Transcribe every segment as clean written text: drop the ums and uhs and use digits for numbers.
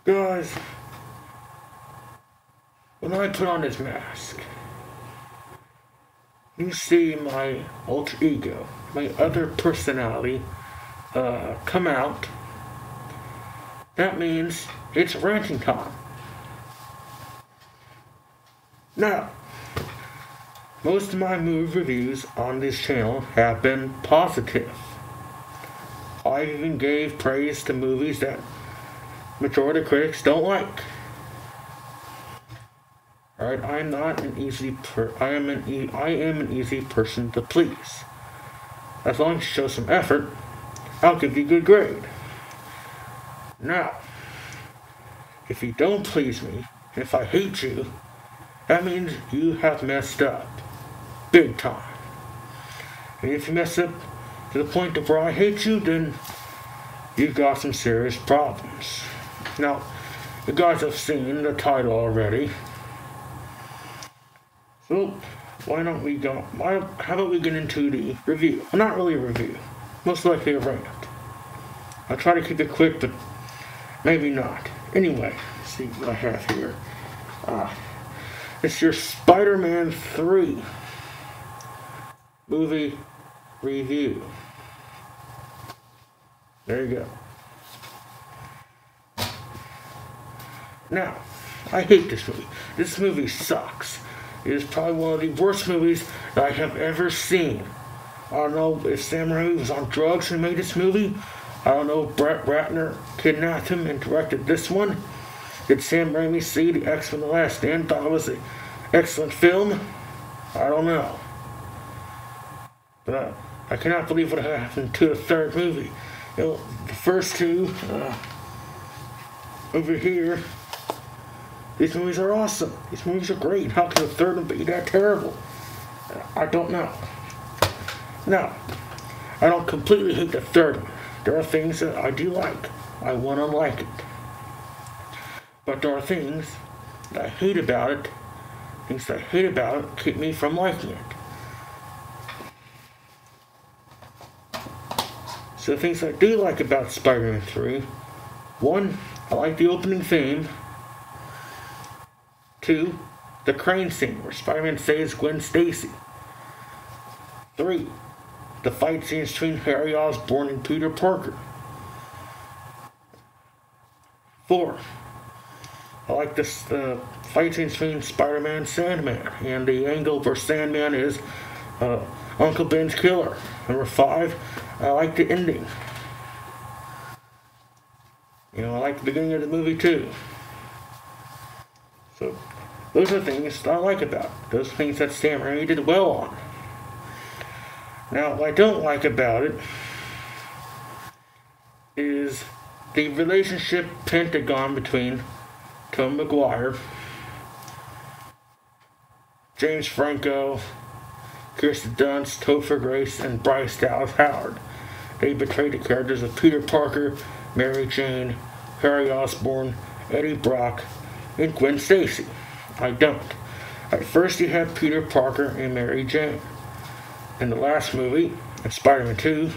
Guys, when I put on this mask, you see my alter ego, my other personality, come out. That means it's ranting time. Now, most of my movie reviews on this channel have been positive. I even gave praise to movies that majority of critics don't like. Alright, I'm not an easy I am an easy person to please. As long as you show some effort, I'll give you a good grade. Now, if you don't please me, if I hate you, that means you have messed up. Big time. And if you mess up to the point of where I hate you, then you've got some serious problems. Now, you guys have seen the title already. So, how about we get into the review? Well, not really a review. Most likely a rant. I'll try to keep it quick, but maybe not. Anyway, let's see what I have here. It's your Spider-Man 3 movie review. There you go. Now, I hate this movie. This movie sucks. It is probably one of the worst movies that I have ever seen. I don't know if Sam Raimi was on drugs and made this movie. I don't know if Brett Ratner kidnapped him and directed this one. Did Sam Raimi see the X-Men The Last Stand? Thought it was an excellent film? I don't know. But I cannot believe what happened to the third movie. You know, the first two, over here, these movies are awesome. These movies are great. How can the third one be that terrible? I don't know. Now, I don't completely hate the third one. There are things that I do like. I want to like it. But there are things that I hate about it. Things that I hate about it keep me from liking it. So the things I do like about Spider-Man 3. 1, I like the opening theme. 2, the crane scene where Spider-Man saves Gwen Stacy. 3, the fight scenes between Harry Osborn and Peter Parker. 4, I like this fight scenes between Spider-Man and Sandman, and the angle where Sandman is Uncle Ben's killer. Number 5, I like the ending. You know, I like the beginning of the movie too. So, those are things that I like about it. Those things that Sam Raimi did well on. Now, what I don't like about it is the relationship pentagon between Tom Maguire, James Franco, Kirsten Dunst, Topher Grace, and Bryce Dallas Howard. They betrayed the characters of Peter Parker, Mary Jane, Harry Osborn, Eddie Brock, and Gwen Stacy. I don't. At first you have Peter Parker and Mary Jane. In the last movie, in Spider-Man 2,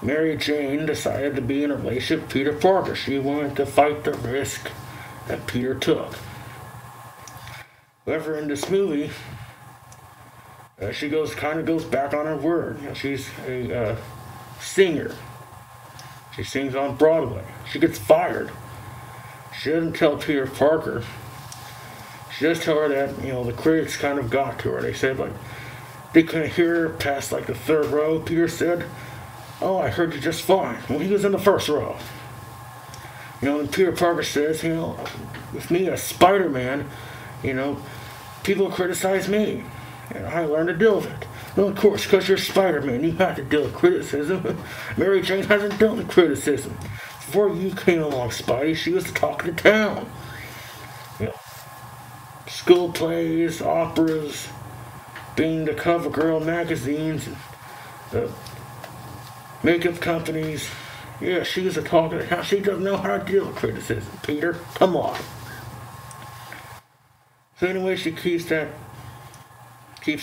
Mary Jane decided to be in a relationship with Peter Parker. She wanted to fight the risk that Peter took. However, in this movie, she kind of goes back on her word. You know, she's a singer. She sings on Broadway. She gets fired. She doesn't tell Peter Parker. She does tell her that, you know, the critics kind of got to her. They said, like, they couldn't hear her past, like, the third row. Peter said, "Oh, I heard you just fine." Well, he was in the first row. You know, and Peter Parker says, you know, with me as Spider-Man, you know, people criticize me. And I learned to deal with it. Well, of course, because you're Spider-Man, you have to deal with criticism. Mary Jane hasn't dealt with criticism. Before you came along, Spidey, she was the talk of the town. You know, school plays, operas, being the cover girl in magazines, the makeup companies. Yeah, she was the talk of the town. She doesn't know how to deal with criticism, Peter. Come on. So anyway, she keeps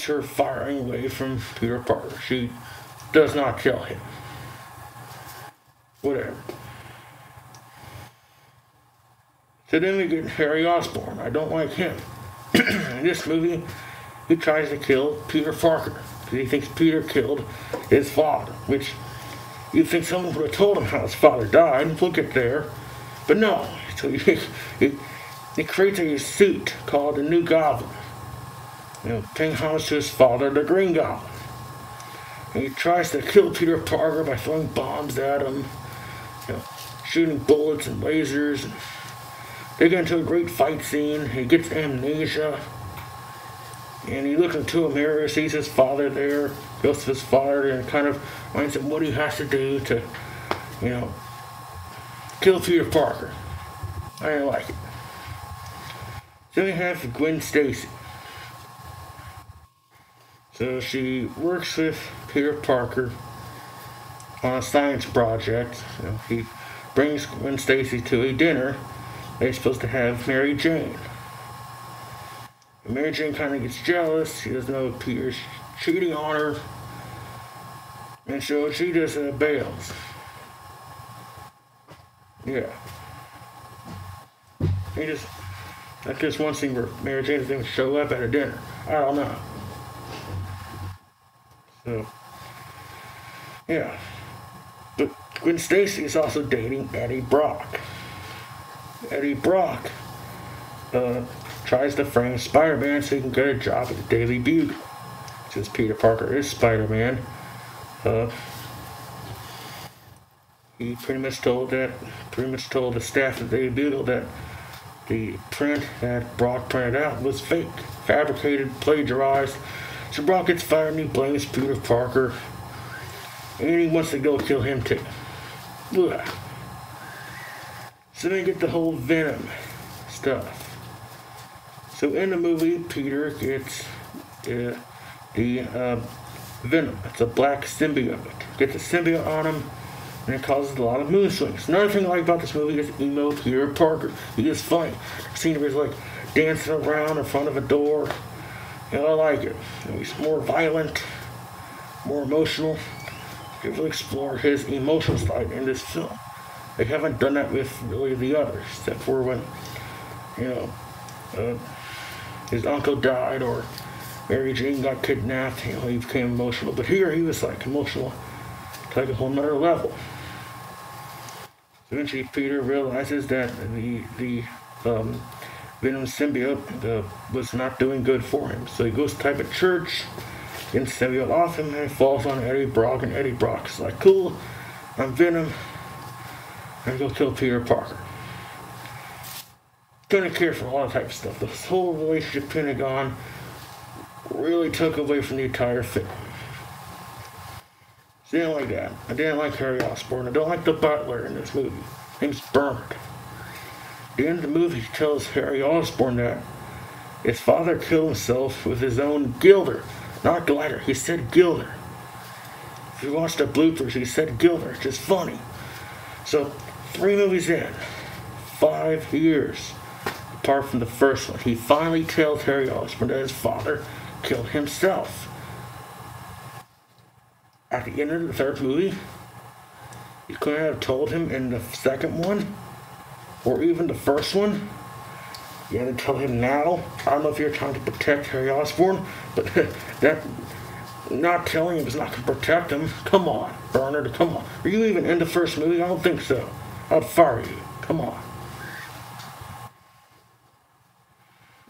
her firing away from Peter Parker. She does not tell him. Whatever. So then we get Harry Osborn. I don't like him. In this movie, he tries to kill Peter Parker because he thinks Peter killed his father, which you'd think someone would have told him how his father died. We'll get there. But no. So he creates a suit called the New Goblin. Paying homage to his father, the Green Goblin. And he tries to kill Peter Parker by throwing bombs at him, shooting bullets and lasers. And they get into a great fight scene. He gets amnesia. And he looks into a mirror, sees his father there, goes to his father, and kind of reminds him what he has to do to, kill Peter Parker. I didn't like it. Then we have Gwen Stacy. So she works with Peter Parker on a science project. He brings Gwen Stacy to a dinner they're supposed to have Mary Jane. And Mary Jane kind of gets jealous. She doesn't know Peter's cheating on her. And so she just bails. Yeah. That's just one scene where Mary Jane doesn't even show up at a dinner. I don't know. So, yeah. But Gwen Stacy is also dating Eddie Brock. Eddie Brock tries to frame Spider-Man so he can get a job at the Daily Bugle. Since Peter Parker is Spider-Man, he pretty much told the staff of the Daily Bugle that the print that Brock printed out was fake, fabricated, plagiarized. So Brock gets fired and he blames Peter Parker. And he wants to go kill him too. Ugh. So they get the whole Venom stuff. So in the movie, Peter gets the Venom. It's a black symbiote. Gets a symbiote on him, and it causes a lot of mood swings. Another thing I like about this movie is emo Peter Parker. He is funny. The scene where he's like dancing around in front of a door. I like it. He's more violent, more emotional. You really explore his emotional side in this film. They haven't done that with really the others, except for when, his uncle died or Mary Jane got kidnapped. He became emotional. But here he was like emotional to like a whole nother level. Eventually, Peter realizes that the Venom symbiote was not doing good for him. So he goes to type at church, gets the symbiote off him, and it falls on Eddie Brock. And Eddie Brock's like, cool, I'm Venom. I'm going to go kill Peter Parker. Don't care for all that type of stuff. This whole relationship Pentagon really took away from the entire film. So I didn't like that. I didn't like Harry Osborn. I don't like the butler in this movie. His name's Bernard. At the end of the movie, he tells Harry Osborn that his father killed himself with his own gilder. Not glider. He said gilder. If you watch the bloopers, he said gilder. It's just funny. So, 3 movies in, 5 years, apart from the first one, he finally tells Harry Osborn that his father killed himself. At the end of the 3rd movie, you couldn't have told him in the 2nd one, or even the 1st one. You had to tell him now. I don't know if you're trying to protect Harry Osborn, but that not telling him is not going to protect him. Come on, Bernard, come on. Are you even in the 1st movie? I don't think so. I'd fire you. Come on.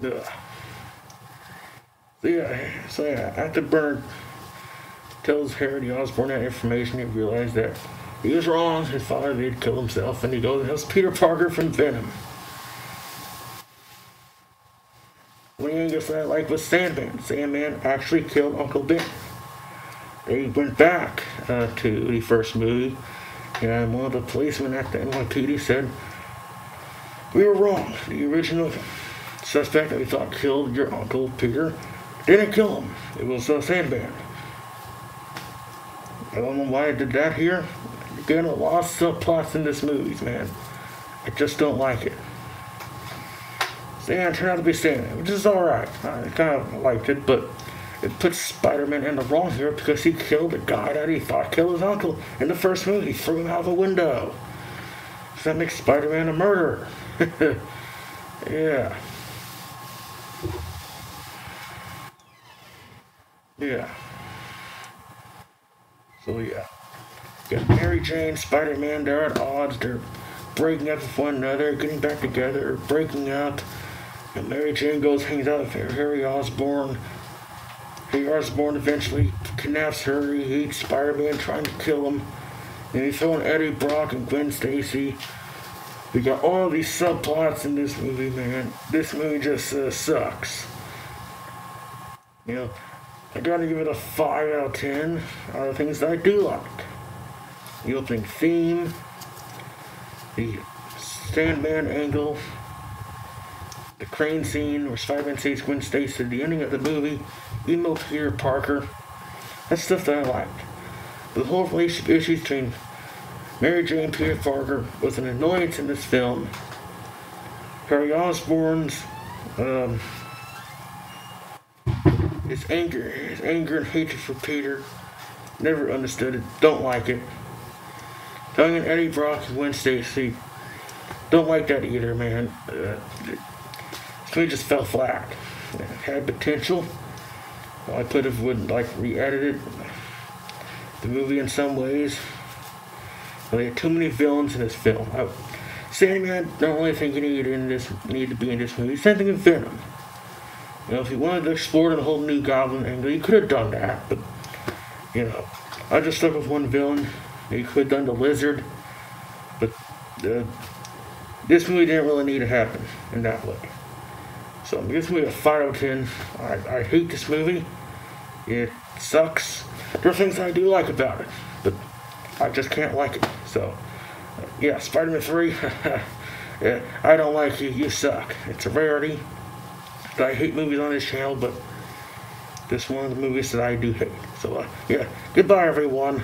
Ugh. So yeah, after Bernard tells Harry Osborn that information, he realized that he was wrong. His father did kill himself, and he goes and helps Peter Parker from Venom. One thing I like was Sandman. Sandman actually killed Uncle Ben. They went back to the 1st movie, and one of the policemen at the NYPD said, we were wrong. The original suspect that we thought killed your Uncle Peter didn't kill him. It was Sandman. I don't know why I did that here. Again, a lot of subplots in this movie, man. I just don't like it. Sandman turned out to be Sandman, which is alright. I kind of liked it, but it puts Spider-Man in the wrong here because he killed a guy that he thought killed his uncle in the 1st movie. He threw him out the window. So that makes Spider-Man a murderer. Yeah. Yeah. So yeah. Got Mary Jane, Spider-Man, they're at odds. They're breaking up with one another, getting back together, breaking up. And Mary Jane goes, hangs out with Harry Osborn. Harry Osborn eventually kidnaps her. He hates Spider-Man, trying to kill him. And he's throwing Eddie Brock and Gwen Stacy. We got all these subplots in this movie, man. This movie just sucks. You know, I gotta give it a 5 out of 10. Other things that I do like. The opening theme, the Sandman angle, the crane scene where Spider-Man saves Gwen Stacy, the ending of the movie, emo Peter Parker. That's stuff that I liked. The whole relationship issues between Mary Jane and Peter Parker was an annoyance in this film. Harry Osborn's his anger and hatred for Peter, never understood it, don't like it. Telling Eddie Brock and Gwen Stacy, don't like that either, man. This movie just fell flat. It had potential. I could have re-edited the movie in some ways. They had too many villains in this film. Sandman, the only thing he needed to be in this movie. Same thing with Venom. You know, if he wanted to explore the whole new Goblin angle, he could have done that. But you know, I just stuck with one villain. He could have done the Lizard, but this movie didn't really need to happen in that way. So I'm giving this movie a 5 out of 10. I hate this movie. It sucks. There are things I do like about it, but I just can't like it. So, yeah, Spider-Man 3, yeah, I don't like you, you suck. It's a rarity. I hate movies on this channel, but this is one of the movies that I do hate. So, yeah, goodbye everyone.